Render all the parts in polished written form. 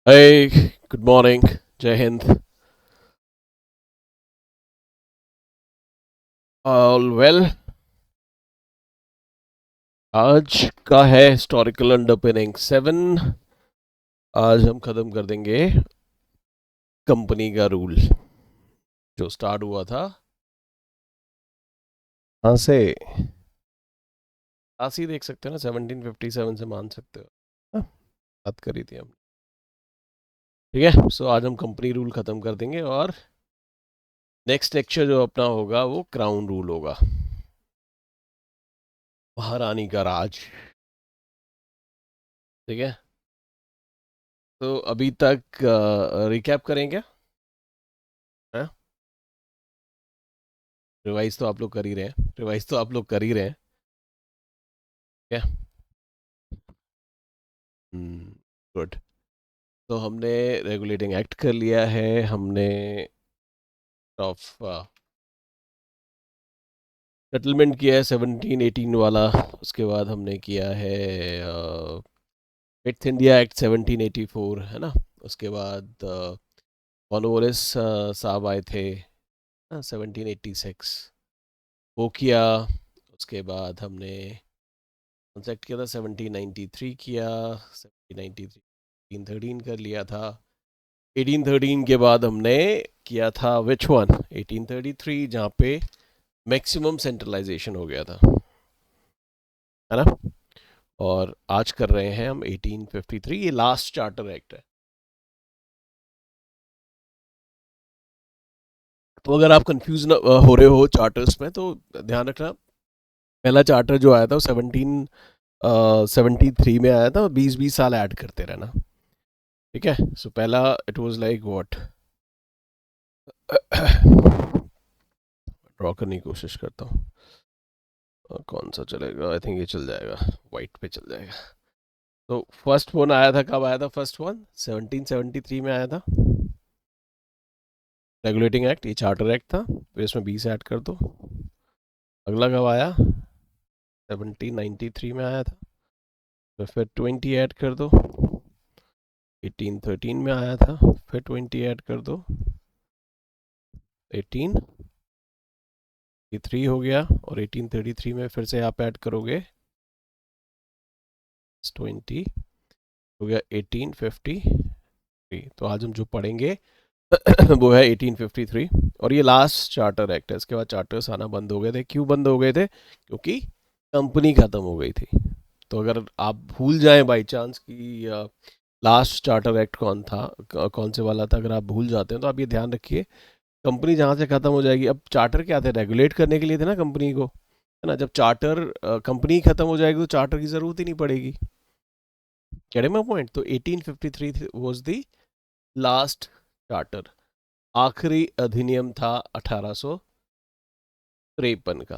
Hey, good morning. जय Hind. All well. आज का है हिस्टोरिकल अंडरपिनिंग 7. आज हम खत्म कर देंगे कंपनी का रूल जो स्टार्ट हुआ था. कहाँ से? आसी देख सकते हो ना, 1757 से मान सकते हो. हाँ, बात करी थी हम. ठीक है, सो आज हम कंपनी रूल खत्म कर देंगे और नेक्स्ट लेक्चर जो अपना होगा वो क्राउन रूल होगा. महारानी का राज. ठीक है, तो अभी तक रिकैप करेंगे. रिवाइज तो आप लोग कर ही रहे हैं. रिवाइज तो आप लोग कर ही रहे हैं. क्या? गुड. तो हमने रेगुलेटिंग एक्ट कर लिया है. हमने ऑफ सेटलमेंट किया है 1718 वाला. उसके बाद हमने किया है एट्थ इंडिया एक्ट 1784, है ना. उसके बाद कॉर्नवालिस साहब आए थे 1786, वो किया. उसके बाद हमने कॉन्सेक्ट किया था 1793 किया. 1793 1813 कर लिया था. 1813 के बाद हमने किया था विच वन 1833, जहाँ पे मैक्सिमम सेंट्रलाइजेशन हो गया था, है ना. और आज कर रहे हैं हम 1853. ये लास्ट चार्टर एक्ट है. तो अगर आप कंफ्यूज हो रहे हो चार्टर्स में तो ध्यान रखना. पहला चार्टर जो आया था वो 1773 में आया था. 20-20 साल ऐड करते रहना. ठीक है, सो पहला it was like what. Draw करने की कोशिश करता हूँ. कौन सा चलेगा? आई थिंक ये चल जाएगा. वाइट पे चल जाएगा. तो फर्स्ट वन आया था, कब आया था फर्स्ट वन? 1773 में आया था रेगुलेटिंग एक्ट. ये चार्टर एक्ट था. फिर इसमें 20 ऐड कर दो. अगला कब आया? 1793 में आया था. तो फिर 20 ऐड कर दो. 1813 में आया था. फिर 20 ऐड कर दो. 1883 हो गया. और 1833 में फिर से आप ऐड करोगे 20, हो गया 1853. तो आज हम जो पढ़ेंगे वो है 1853. और ये लास्ट चार्टर एक्ट है. इसके बाद चार्टर्स आना बंद हो गए थे. क्यों बंद हो गए थे? क्योंकि कंपनी खत्म हो गई थी. तो अगर आप भूल जाएं बाई चांस कि लास्ट चार्टर एक्ट कौन था, कौन से वाला था, अगर आप भूल जाते हैं तो आप ये ध्यान रखिए, कंपनी जहाँ से खत्म हो जाएगी. अब चार्टर क्या थे? रेगुलेट करने के लिए थे ना कंपनी को, है ना. जब चार्टर कंपनी खत्म हो जाएगी तो चार्टर की जरूरत ही नहीं पड़ेगी. कैडे में पॉइंट. तो 1853 वाज द लास्ट चार्टर. आखिरी अधिनियम था 1853 का.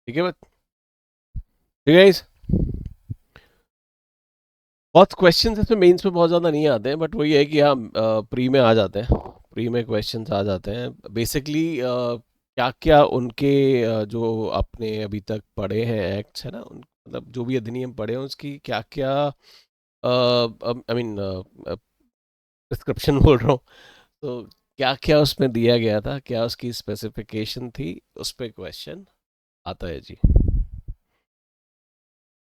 ठीक है. ठीक है guys? बहुत क्वेश्चंस इसमें मेंस में बहुत ज़्यादा नहीं आते हैं, बट वही है कि हाँ, प्री में आ जाते हैं. प्री में क्वेश्चंस आ जाते हैं बेसिकली. क्या क्या उनके जो आपने अभी तक पढ़े हैं एक्ट्स, है ना, मतलब जो भी अधिनियम पढ़े हैं उसकी क्या क्या, आई मीन डिस्क्रिप्शन बोल रहा हूँ. तो क्या क्या उसमें दिया गया था, क्या उसकी स्पेसिफिकेशन थी, उस पर क्वेश्चन आता है जी.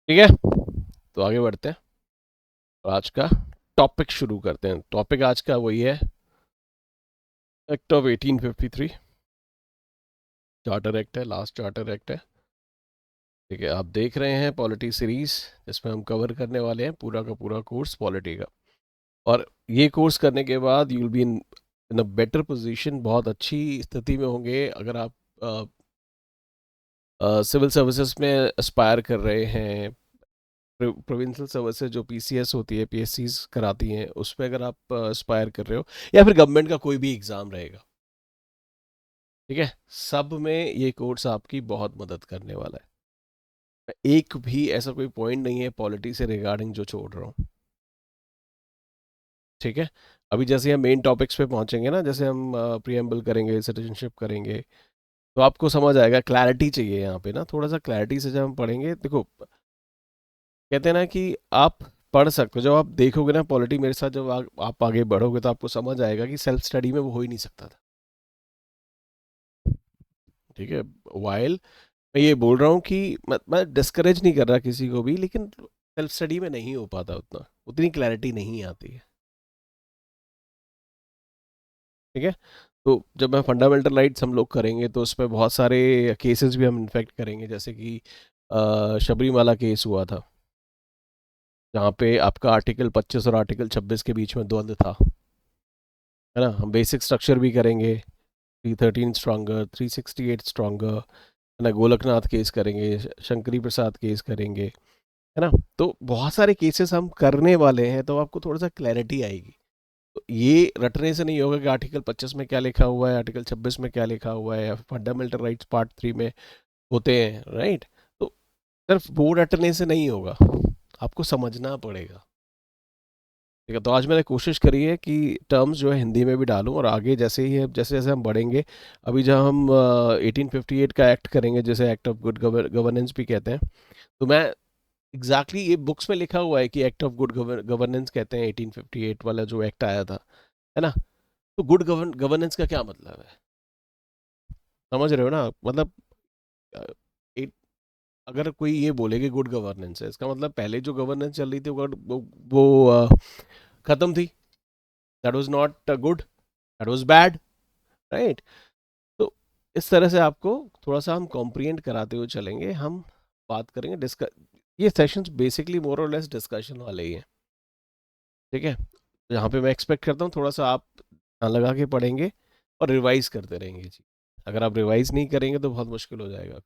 ठीक है, तो आगे बढ़ते हैं और आज का टॉपिक शुरू करते हैं. टॉपिक आज का वही है, एक्ट ऑफ 1853. चार्टर एक्ट है, लास्ट चार्टर एक्ट है. ठीक है, आप देख रहे हैं पॉलिटी सीरीज, जिसमें हम कवर करने वाले हैं पूरा का पूरा कोर्स पॉलिटी का. और ये कोर्स करने के बाद you will be in a better position, बहुत अच्छी स्थिति में होंगे अगर आप सिविल सर्विसेज में एस्पायर कर रहे हैं. प्रोविंशियल सर्विसेज जो पीसीएस होती है, पीएससीज कराती हैं, उसमें अगर आप एस्पायर कर रहे हो, या फिर गवर्नमेंट का कोई भी एग्ज़ाम रहेगा. ठीक है, सब में ये कोर्स आपकी बहुत मदद करने वाला है. एक भी ऐसा कोई पॉइंट नहीं है पॉलिटी से रिगार्डिंग जो छोड़ रहा हूँ. ठीक है, अभी जैसे हम मेन टॉपिक्स पे पहुंचेंगे ना, जैसे हम प्रियम्बल करेंगे, सिटीजनशिप करेंगे, तो आपको समझ आएगा. क्लैरिटी चाहिए यहाँ पे ना, थोड़ा सा क्लैरिटी से जब हम पढ़ेंगे. देखो, कहते हैं ना कि आप पढ़ सकते हो, जब आप देखोगे ना पॉलिटी मेरे साथ, जब आप आगे बढ़ोगे तो आपको समझ आएगा कि सेल्फ स्टडी में वो हो ही नहीं सकता था। ठीक है, वाइल मैं ये बोल रहा हूँ कि मैं डिस्करेज नहीं कर रहा किसी को भी, लेकिन सेल्फ स्टडी में नहीं हो पाता उतना, उतनी क्लैरिटी नहीं आती है। ठीक है, तो जब मैं फंडामेंटल राइट्स हम लोग करेंगे तो उसमें बहुत सारे केसेस भी हम इन्फेक्ट करेंगे, जैसे कि शबरीमाला केस हुआ था, जहाँ पे आपका आर्टिकल 25 और आर्टिकल 26 के बीच में द्वंद्व था, है ना। हम बेसिक स्ट्रक्चर भी करेंगे, 313 स्ट्रॉन्गर, 368 स्ट्रॉन्गर, है ना, गोलकनाथ केस करेंगे, शंकरी प्रसाद केस करेंगे, है ना। तो बहुत सारे केसेस हम करने वाले हैं, तो आपको थोड़ा सा क्लैरिटी आएगी। तो ये रटने से नहीं होगा कि आर्टिकल 25 में क्या लिखा हुआ है, आर्टिकल 26 में क्या लिखा हुआ है, या फंडामेंटल राइट्स पार्ट 3 में होते हैं, राइट। तो सिर्फ वो रटने से नहीं होगा, आपको समझना पड़ेगा। ठीक है, तो आज मैंने कोशिश करी है कि टर्म्स जो है हिंदी में भी डालूं, और आगे जैसे ही है, जैसे जैसे हम बढ़ेंगे, अभी जब हम 1858 का एक्ट करेंगे, जैसे एक्ट ऑफ गुड गवर्नेंस भी कहते हैं, तो मैं ये बुक्स में लिखा हुआ है कि एक्ट ऑफ गुड गवर्नेंस कहते हैं 1858 वाला जो एक्ट आया था, है ना। तो गुड गवर्नेंस का क्या मतलब है, समझ रहे हो ना, मतलब अ, एक, अगर कोई ये बोले कि गुड गवर्नेंस है, इसका मतलब पहले जो गवर्नेंस चल रही थी वो खत्म थी, that was not good, that was bad, right. तो इस तरह से आपको थोड़ा सा हम कॉम्प्रिहेंड कराते हुए चलेंगे, हम बात करेंगे डिस्कस, ये सेशंस बेसिकली मोर और लेस डिस्कशन वाले ही हैं। ठीक है, यहाँ पे मैं एक्सपेक्ट करता हूँ थोड़ा सा आप ध्यान लगा के पढ़ेंगे और रिवाइज करते रहेंगे जी। अगर आप रिवाइज नहीं करेंगे तो बहुत मुश्किल हो जाएगा।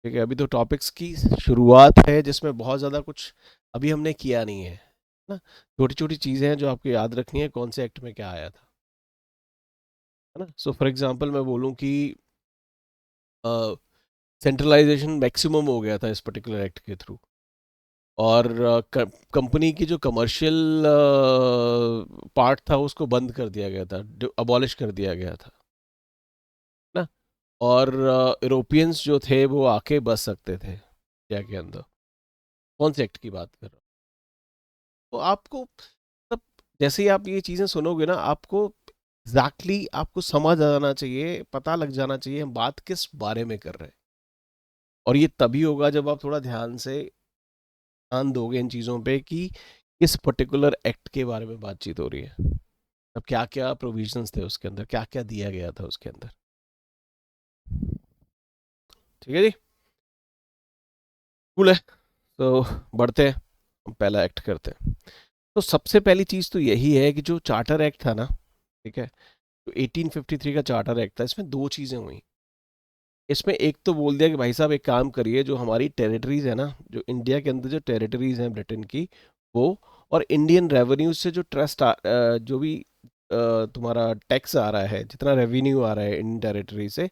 ठीक है, अभी तो टॉपिक्स की शुरुआत है, जिसमें बहुत ज़्यादा कुछ अभी हमने किया नहीं है ना। छोटी छोटी चीज़ें हैं जो आपको याद रखनी है, कौन से एक्ट में क्या आया था, है ना। सो फॉर एग्जांपल मैं बोलूँ कि सेंट्रलाइजेशन मैक्सिमम हो गया था इस पर्टिकुलर एक्ट के थ्रू, और कंपनी की जो कमर्शियल पार्ट था उसको बंद कर दिया गया था, अबॉलिश कर दिया गया था ना। और यूरोपियंस जो थे वो आके बस सकते थे इंडिया के अंदर। कौन से एक्ट की बात कर रहा हूँ, तो आपको मतलब जैसे ही आप ये चीज़ें सुनोगे ना, आपको एग्जैक्टली आपको समझ आना चाहिए, पता लग जाना चाहिए हम बात किस बारे में कर रहे हैं। और ये तभी होगा जब आप थोड़ा ध्यान से ध्यान दोगे इन चीज़ों पे कि किस पर्टिकुलर एक्ट के बारे में बातचीत हो रही है, अब क्या क्या प्रोविजंस थे उसके अंदर, क्या क्या दिया गया था उसके अंदर। ठीक है जी, कूल है। तो बढ़ते हैं, हम पहला एक्ट करते हैं। तो सबसे पहली चीज़ तो यही है कि जो चार्टर एक्ट था ना, ठीक है, तो 1853 का चार्टर एक्ट था, इसमें दो चीज़ें हुई। इसमें एक तो बोल दिया कि भाई साहब एक काम करिए, जो हमारी टेरिटरीज है ना, जो इंडिया के अंदर जो टेरिटरीज हैं ब्रिटेन की, वो और इंडियन रेवेन्यू से जो जो भी तुम्हारा टैक्स आ रहा है, जितना रेवेन्यू आ रहा है इंडियन टेरिटरी से,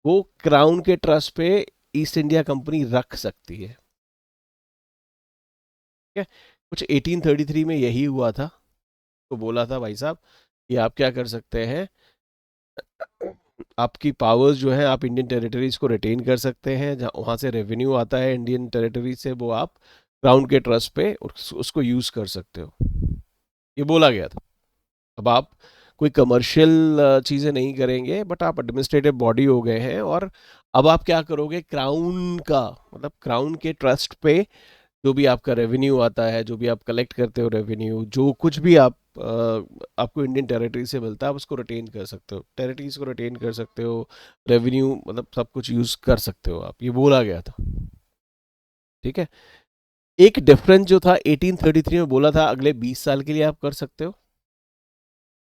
वो क्राउन के ट्रस्ट पे ईस्ट इंडिया कंपनी रख सकती है। ठीक है, कुछ 1833 में यही हुआ था। तो बोला था भाई साहब कि आप क्या कर सकते हैं, आपकी पावर्स जो है, आप इंडियन टेरिटरीज को रिटेन कर सकते हैं, जहाँ वहाँ से रेवेन्यू आता है इंडियन टेरिटरी से, वो आप क्राउन के ट्रस्ट पे उसको यूज़ कर सकते हो, ये बोला गया था। अब आप कोई कमर्शियल चीज़ें नहीं करेंगे, बट आप एडमिनिस्ट्रेटिव बॉडी हो गए हैं, और अब आप क्या करोगे, क्राउन का मतलब क्राउन के ट्रस्ट पे जो भी आपका रेवेन्यू आता है, जो भी आप कलेक्ट करते हो रेवेन्यू, जो कुछ भी आप आपको इंडियन टेरिटरी से मिलता है, आप उसको रिटेन कर सकते हो, टेरिटरीज को रिटेन कर सकते हो, रेवेन्यू मतलब सब कुछ यूज़ कर सकते हो आप, ये बोला गया था। ठीक है, एक डिफरेंस जो था 1833 में बोला था अगले 20 साल के लिए आप कर सकते हो,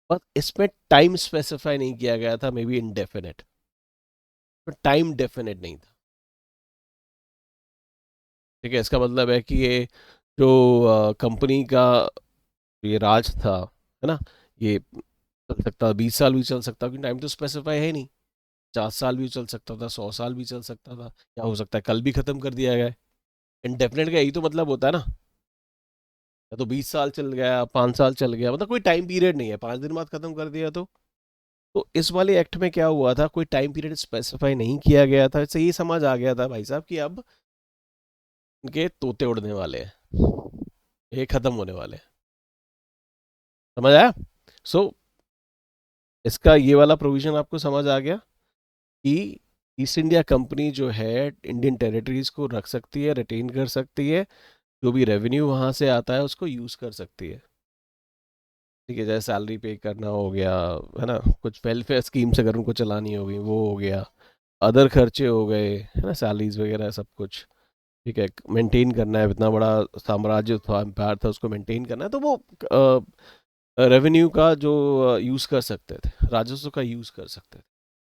बस इसमें टाइम स्पेसिफाई नहीं किया गया था, मे बी इनडेफिनेट, तो टाइम डेफिनेट नहीं था। ठीक है, इसका मतलब है कि ये जो कंपनी का ये राज था, है ना, ये चल सकता, 20 साल भी चल सकता, क्योंकि टाइम तो स्पेसिफाई है नहीं। 50 साल भी चल सकता था, 100 साल भी चल सकता था, या हो सकता है कल भी खत्म कर दिया गया। इंडेफिनेट का यही तो मतलब होता है ना, या तो 20 साल चल गया, 5 साल चल गया, मतलब कोई टाइम पीरियड नहीं है, 5 दिन बाद खत्म कर दिया तो इस वाले एक्ट में क्या हुआ था, कोई टाइम पीरियड स्पेसिफाई नहीं किया गया था, इससे ये समझ आ गया था भाई साहब कि अब इनके तोते उड़ने वाले हैं, ये खत्म होने वाले हैं। समझ आया? सो इसका ये वाला प्रोविजन आपको समझ आ गया कि ईस्ट इंडिया कंपनी जो है इंडियन टेरिटरीज को रख सकती है, रिटेन कर सकती है, जो भी रेवेन्यू वहाँ से आता है उसको यूज़ कर सकती है। ठीक है, जैसे सैलरी पे करना हो गया, है ना, कुछ वेलफेयर स्कीम्स अगर उनको चलानी होगी वो हो गया, अदर खर्चे हो गए, है ना, सैलरीज वगैरह सब कुछ। ठीक है, मेंटेन करना है, इतना बड़ा साम्राज्य था, एम्पायर था, उसको मेंटेन करना है, तो वो रेवेन्यू का जो यूज़ कर सकते थे, राजस्व का यूज़ कर सकते थे।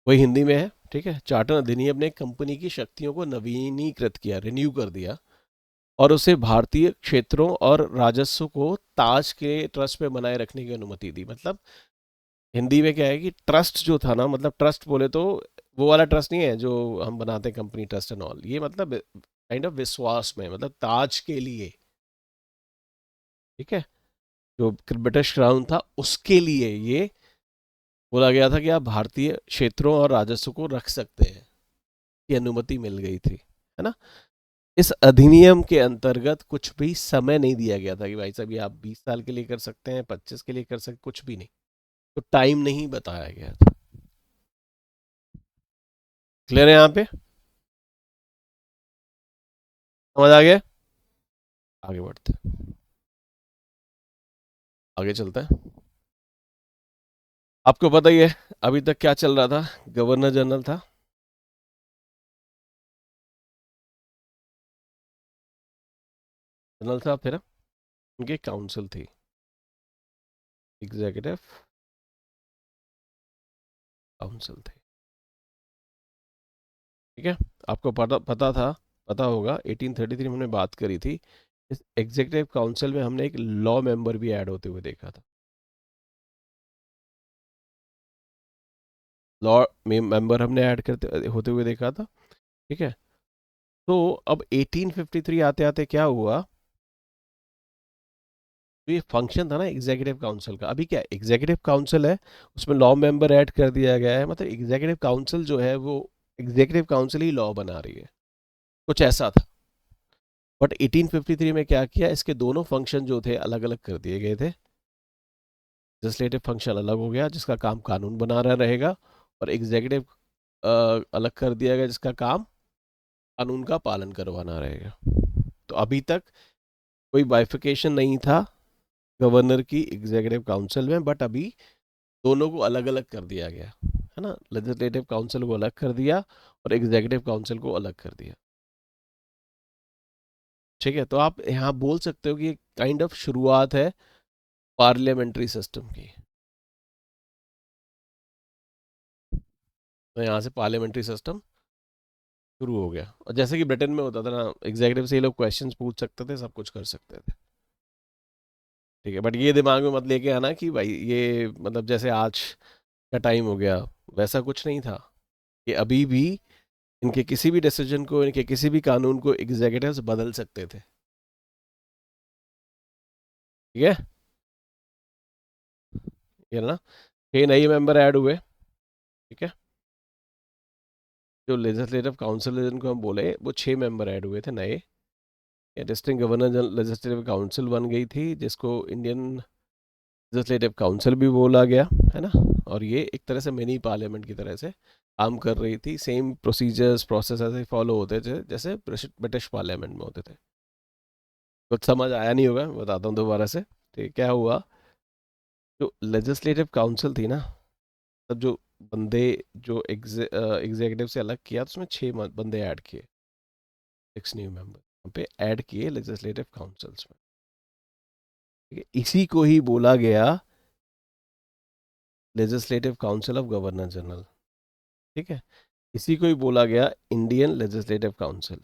वही हिंदी में है। ठीक है, चार्टर अधिनियम ने कंपनी की शक्तियों को नवीनीकृत किया, रिन्यू कर दिया, और उसे भारतीय क्षेत्रों और राजस्व को ताज के ट्रस्ट में बनाए रखने की अनुमति दी। मतलब हिंदी में क्या है कि ट्रस्ट जो था ना, मतलब ट्रस्ट बोले तो वो वाला ट्रस्ट नहीं है जो हम बनाते हैं कंपनी ट्रस्ट एंड ऑल, ये मतलब काइंड ऑफ विश्वास में, मतलब ताज के लिए। ठीक है, जो ब्रिटिश क्राउन था उसके लिए ये बोला गया था कि आप भारतीय क्षेत्रों और राजस्व को रख सकते हैं, की अनुमति मिल गई थी, है ना। इस अधिनियम के अंतर्गत कुछ भी समय नहीं दिया गया था कि भाई साहब ये आप 20 साल के लिए कर सकते हैं, 25 के लिए कर सकते, कुछ भी नहीं, तो टाइम नहीं बताया गया था। क्लियर है यहाँ पे? समझ आ गया? आगे बढ़ते हैं, आगे चलते हैं। आपको पता ही है अभी तक क्या चल रहा था, गवर्नर जनरल था, जनरल साहब थे ना, उनकी काउंसिल थी, एग्जीक्यूटिव काउंसिल थी। ठीक है, आपको पता पता था, पता होगा 1833 में हमने बात करी थी, इस एग्जीक्यूटिव काउंसिल में हमने एक लॉ मेंबर भी ऐड होते हुए देखा था, लॉ मेंबर हमने ऐड करते होते हुए देखा था। ठीक है, तो अब 1853 आते आते क्या हुआ, तो ये फंक्शन था ना एग्जीक्यूटिव काउंसिल का, अभी क्या एग्जीक्यूटिव काउंसिल है, उसमें लॉ मेंबर ऐड कर दिया गया है, मतलब एग्जीक्यूटिव काउंसिल जो है वो एग्जीक्यूटिव काउंसिल ही लॉ बना रही है, कुछ ऐसा था। बट 1853 में क्या किया, इसके दोनों फंक्शन जो थे अलग अलग कर दिए गए थे। लेजिस्लेटिव फंक्शन अलग हो गया जिसका काम कानून बनाना रहेगा, और एग्जीक्यूटिव अलग कर दिया गया जिसका काम कानून का पालन करवाना रहेगा। तो अभी तक कोई बाइफिकेशन नहीं था गवर्नर की एग्जीक्यूटिव काउंसिल में, बट अभी दोनों को अलग अलग कर दिया गया, है ना, लेजिस्लेटिव काउंसिल को अलग कर दिया और एग्जीक्यूटिव काउंसिल को अलग कर दिया। ठीक है, तो आप यहाँ बोल सकते हो कि काइंड ऑफ शुरुआत है पार्लियामेंट्री सिस्टम की। तो यहाँ से पार्लियामेंट्री सिस्टम शुरू हो गया, और जैसे कि ब्रिटेन में होता था ना, एग्जीक्यूटिव से ये लोग क्वेश्चंस पूछ सकते थे, सब कुछ कर सकते थे। ठीक है, बट ये दिमाग में मत लेके आना कि भाई ये मतलब जैसे आज का टाइम हो गया, वैसा कुछ नहीं था। कि अभी भी इनके किसी भी डिसीजन को, इनके किसी भी कानून को एग्जीक्यूटिव्स बदल सकते थे। ठीक है, ये ना 6 नए मेंबर ऐड हुए। ठीक है, जो लेजिस्लेटिव काउंसिल जिनको हम बोले वो 6 मेंबर ऐड हुए थे नए। डिस्ट्रिक्ट गवर्नर लेजिस्लेटिव काउंसिल बन गई थी, जिसको इंडियन लेजिस्लेटिव काउंसिल भी बोला गया, है ना। और ये एक तरह से मिनी पार्लियामेंट की तरह से काम कर रही थी, सेम प्रोसीजर्स प्रोसेस ऐसे फॉलो होते थे जैसे ब्रिटिश पार्लियामेंट में होते थे। कुछ समझ आया नहीं होगा, मैं बताता हूँ दोबारा से। ठीक, क्या हुआ, जो लेजिस्लेटिव काउंसिल थी ना, तब जो बंदे जो एग्जीक्यूटिव से अलग किया तो उसमें 6 बंदे ऐड किए, 6 न्यू मेंबर वहाँ पे ऐड किए लेजिस्लेटिव काउंसिल्स में। ठीक है, इसी को ही बोला गया legislative council of governor general. ठीक है, इसी को ही बोला गया Indian legislative council.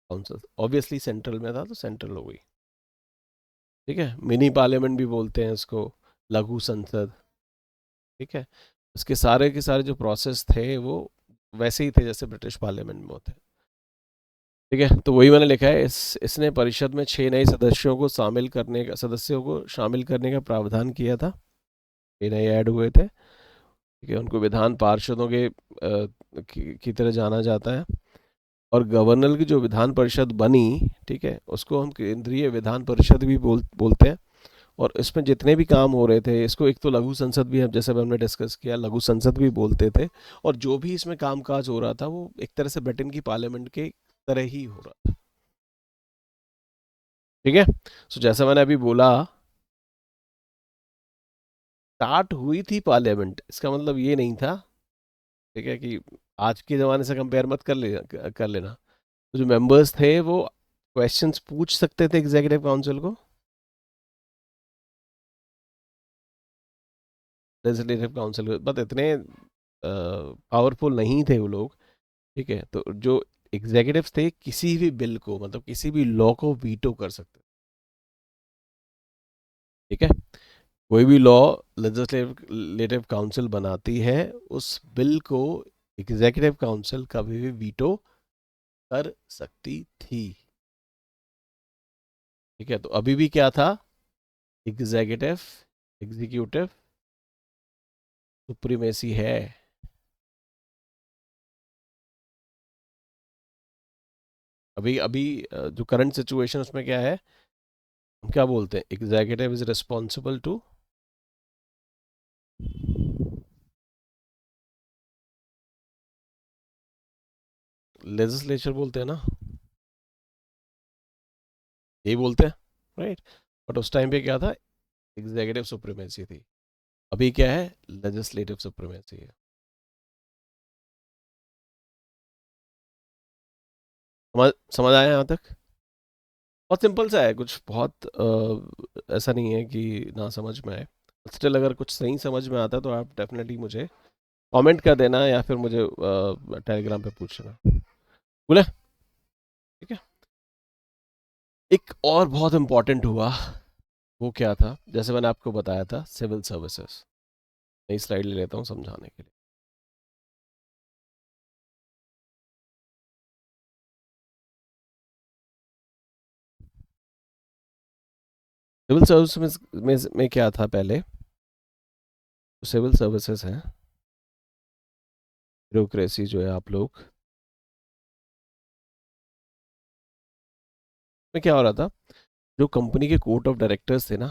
Council obviously central में था तो सेंट्रल हो गई। ठीक है, मिनी पार्लियामेंट भी बोलते हैं इसको, लघु संसद। ठीक है, उसके सारे के सारे जो प्रोसेस थे वो वैसे ही थे जैसे ब्रिटिश पार्लियामेंट में होते हैं। ठीक है, तो वही मैंने लिखा है, इसने परिषद में 6 नए सदस्यों को शामिल करने का प्रावधान किया था, 6 नए ऐड हुए थे। ठीक है, उनको विधान पार्षदों के की तरह जाना जाता है। और गवर्नर की जो विधान परिषद बनी, ठीक है, उसको हम केंद्रीय विधान परिषद भी बोलते हैं। और इसमें जितने भी काम हो रहे थे, इसको एक तो लघु संसद भी, हम जैसे हमने डिस्कस किया, लघु संसद भी बोलते थे। और जो भी इसमें कामकाज हो रहा था वो एक तरह से ब्रिटेन की पार्लियामेंट के तरह ही हो रहा था। ठीक है, सो जैसा मैंने अभी बोला, स्टार्ट हुई थी पार्लियामेंट, इसका मतलब ये नहीं था, ठीक है, कि आज के ज़माने से कंपेयर मत कर लेना। तो जो मेंबर्स थे वो क्वेश्चंस पूछ सकते थे एग्जीक्यूटिव काउंसिल को, लेजिस्लेटिव काउंसिल, बट इतने पावरफुल नहीं थे वो लोग। ठीक है, तो जो एग्जीक्यूटिव्स थे किसी भी बिल को, मतलब किसी भी लॉ को वीटो कर सकते। ठीक है, कोई भी लॉ लेजिस्लेटिव काउंसिल बनाती है, उस बिल को एग्जीक्यूटिव काउंसिल कभी भी वीटो कर सकती थी। ठीक है, तो अभी भी क्या था, एग्जीक्यूटिव एग्जीक्यूटिव सुप्रीमेसी है। अभी अभी जो करंट सिचुएशन उसमें क्या है, हम क्या बोलते हैं, executive is responsible to legislature, बोलते हैं ना, यही बोलते हैं, राइट। बट उस टाइम पे क्या था, एग्जीक्यूटिव सुप्रीमेसी थी। अभी क्या है, लेजिस्लेटिव सुप्रीमेसी है। समझ आया यहाँ तक? बहुत सिंपल सा है, कुछ बहुत ऐसा नहीं है कि ना समझ में आए। स्टिल अगर कुछ सही समझ में आता है तो आप डेफिनेटली मुझे कमेंट कर देना, या फिर मुझे टेलीग्राम पे पूछना। बोले, ठीक है। एक और बहुत इंपॉर्टेंट हुआ, वो क्या था, जैसे मैंने आपको बताया था, सिविल सर्विसेज। नई स्लाइड ले लेता हूँ समझाने के लिए। सिविल सर्विस में क्या था पहले, सिविल सर्विसेज है, ब्यूरोक्रेसी जो है आप लोग में क्या हो रहा था, जो कंपनी के कोर्ट ऑफ डायरेक्टर्स थे ना,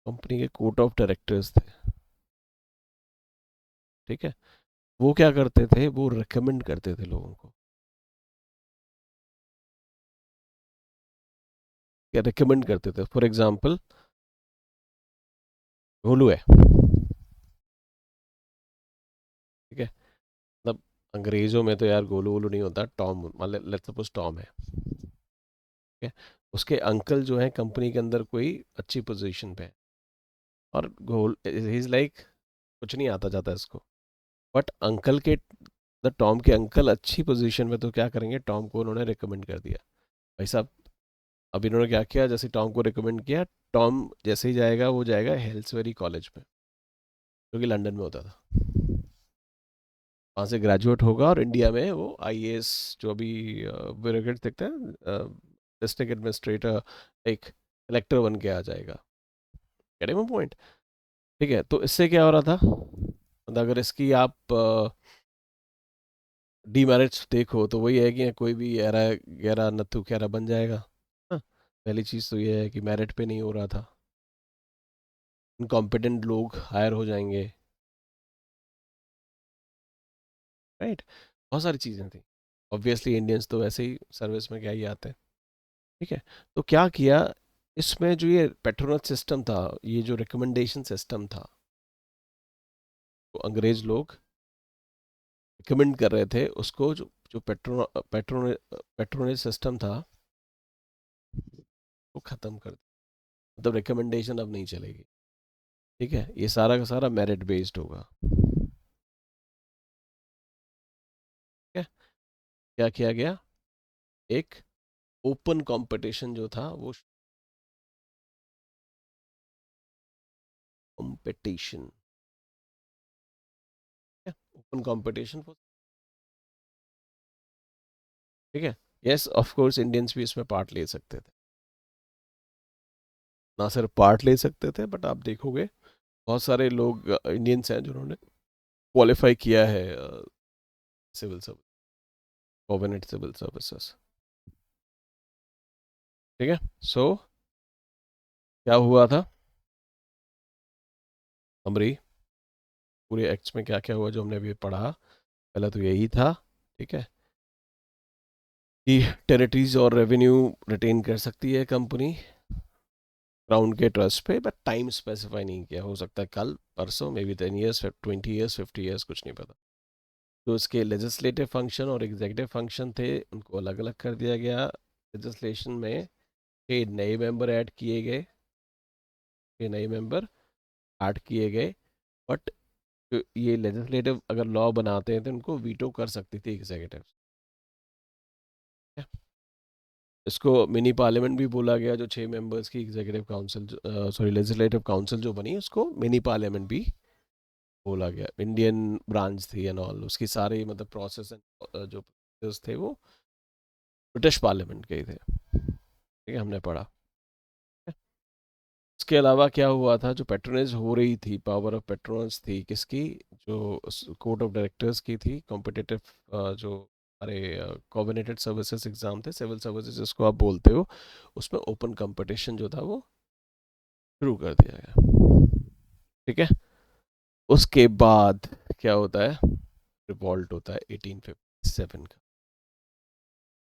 कंपनी के कोर्ट ऑफ डायरेक्टर्स थे, ठीक है, वो क्या करते थे, वो रिकमेंड करते थे लोगों को। क्या रिकमेंड करते थे, फॉर एग्जाम्पल गोलू है, ठीक है, मतलब अंग्रेजों में तो यार गोलू वोलू नहीं होता, टॉम, मतलब लेट्स सपोज टॉम है, ठीक है, उसके अंकल जो है कंपनी के अंदर कोई अच्छी पोजीशन पे है, और गोल ही इज लाइक कुछ नहीं आता जाता इसको, बट अंकल के, द टॉम के अंकल अच्छी पोजीशन में, तो क्या करेंगे, टॉम को उन्होंने रिकमेंड कर दिया, भाई साहब। अब इन्होंने क्या किया, जैसे टॉम को रिकमेंड किया, टॉम जैसे ही जाएगा, वो जाएगा हेल्सवेरी कॉलेज में, जो कि लंदन में होता था, वहाँ से ग्रेजुएट होगा, और इंडिया में वो आईएएस, जो अभी ब्यूरोक्रेट देखते हैं, डिस्ट्रिक्ट एडमिनिस्ट्रेटर, एक कलेक्टर बन के आ जाएगा। Getting my point? ठीक है, तो इससे क्या हो रहा था, मतलब अगर इसकी आप डीमेरिट्स देखो, तो वही है कि कोई भी ऐरा गहरा नत्थु खैरा बन जाएगा। हाँ, पहली चीज़ तो ये है कि मेरिट पे नहीं हो रहा था, इनकॉम्पिटेंट लोग हायर हो जाएंगे, राइट, बहुत सारी चीज़ें थी। ऑब्वियसली इंडियंस तो वैसे ही सर्विस में क्या ही आते हैं। ठीक है, तो क्या किया, इसमें जो ये पेट्रोनस सिस्टम था, ये जो रिकमेंडेशन सिस्टम था, तो अंग्रेज लोग रिकमेंड कर रहे थे उसको, जो जो पेट्रोनेज सिस्टम था, वो खत्म कर दिया। मतलब रिकमेंडेशन अब नहीं चलेगी। ठीक है, ये सारा का सारा मेरिट बेस्ड होगा। ठीक है, क्या किया गया, एक ओपन कंपटीशन जो था वो, कंपटीशन, ओपन कंपटीशन, ठीक है, यस ऑफ कोर्स इंडियंस भी इसमें पार्ट ले सकते थे। ना सिर्फ पार्ट ले सकते थे, बट आप देखोगे बहुत सारे लोग इंडियंस हैं जिन्होंने क्वालिफाई किया है सिविल सर्विस, कोविनेट सिविल सर्विसेज। ठीक है। सो क्या हुआ था हमरी पूरे एक्ट्स में, क्या क्या हुआ जो हमने अभी पढ़ा, पहला तो यही था, ठीक है, कि टेरिटरीज और रेवेन्यू रिटेन कर सकती है कंपनी क्राउन के ट्रस्ट पे, बट टाइम स्पेसिफाई नहीं किया, हो सकता है कल परसों, may be 10 years, 20 years, 50 years, कुछ नहीं पता। तो इसके लेजिस्लेटिव फंक्शन और एग्जीक्यूटिव फंक्शन थे, उनको अलग अलग कर दिया गया। लेजिस्लेशन में 6 नए मेंबर ऐड किए गए, 6 नए मेंबर ऐड किए गए, बट ये लेजिस्लेटिव अगर लॉ बनाते हैं तो उनको वीटो कर सकती थी एग्जीक्यूटिव। इसको मिनी पार्लियामेंट भी बोला गया, जो 6 मेंबर्स की executive council, sorry legislative council जो बनी, उसको मिनी पार्लियामेंट भी बोला गया। इंडियन ब्रांच थी एंड ऑल, उसकी सारे मतलब प्रोसेस जो process थे वो ब्रिटिश पार्लियामेंट के ही थे। ठीक है, हमने पढ़ा। इसके अलावा क्या हुआ था, जो पेट्रोनेज हो रही थी, पावर ऑफ पेट्रोनेज थी किसकी, जो कोर्ट ऑफ डायरेक्टर्स की थी, कॉम्पिटिटिव जो हमारे कोऑर्डिनेटेड सर्विसेज एग्जाम थे, सिविल सर्विसेज जिसको आप बोलते हो, उसमें ओपन कंपटीशन जो था वो शुरू कर दिया गया। ठीक है। उसके बाद क्या होता है, रिवॉल्ट होता है 1857 का।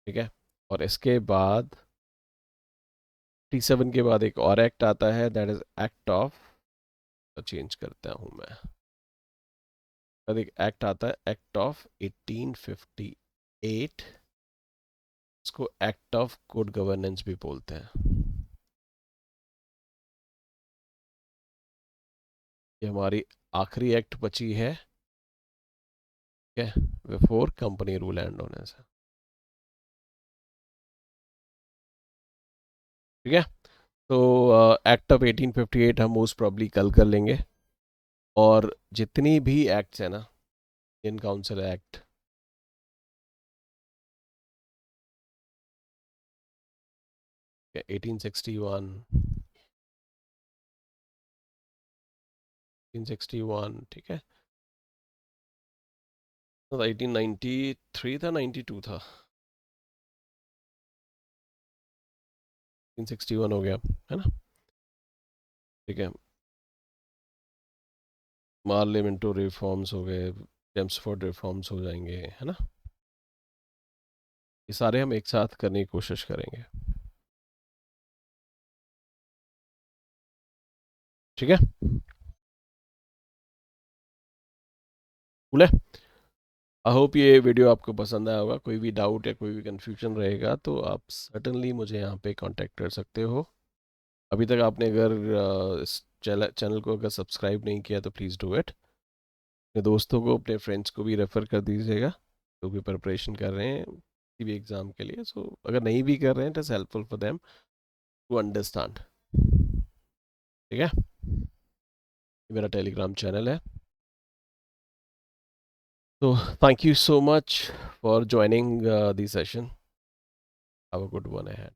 ठीक है। और इसके बाद 57 के बाद एक और एक्ट आता है, that is act of, change करता हूँ मैं, एक एक्ट आता है एक्ट ऑफ 1858, इसको एक्ट ऑफ गुड गवर्नेंस भी बोलते हैं। ये हमारी आखिरी एक्ट बची है, ठीक है, बिफोर कंपनी रूल एंड होने से। ठीक है। तो एक्ट ऑफ 1858 हम मोस्ट प्रॉब्ली कल कर लेंगे, और जितनी भी एक्ट्स है ना, इंडियन काउंसिल एक्ट, 1861, 1861, ठीक है, तो 1893 था, 92 था, 1861 हो गया, है ना। ठीक है। पार्लियामेंटो रिफॉर्म्स हो गए, जेम्सफोर्ड रिफॉर्म्स हो जाएंगे, है ना। ये सारे हम एक साथ करने की कोशिश करेंगे। ठीक है, कूल है। आई होप ये वीडियो आपको पसंद आया होगा। कोई भी डाउट या कोई भी कंफ्यूजन रहेगा तो आप सर्टनली मुझे यहाँ पे कांटेक्ट कर सकते हो। अभी तक आपने अगर इस चैनल को अगर सब्सक्राइब नहीं किया तो प्लीज़ डू इट। अपने दोस्तों को, अपने फ्रेंड्स को भी रेफ़र कर दीजिएगा जो भी प्रिपरेशन कर रहे हैं किसी भी एग्ज़ाम के लिए। सो अगर नहीं भी कर रहे हैं, it is helpful for them to understand. ठीक है, ये मेरा टेलीग्राम चैनल है। तो thank you so much for joining the session. Have a good one ahead.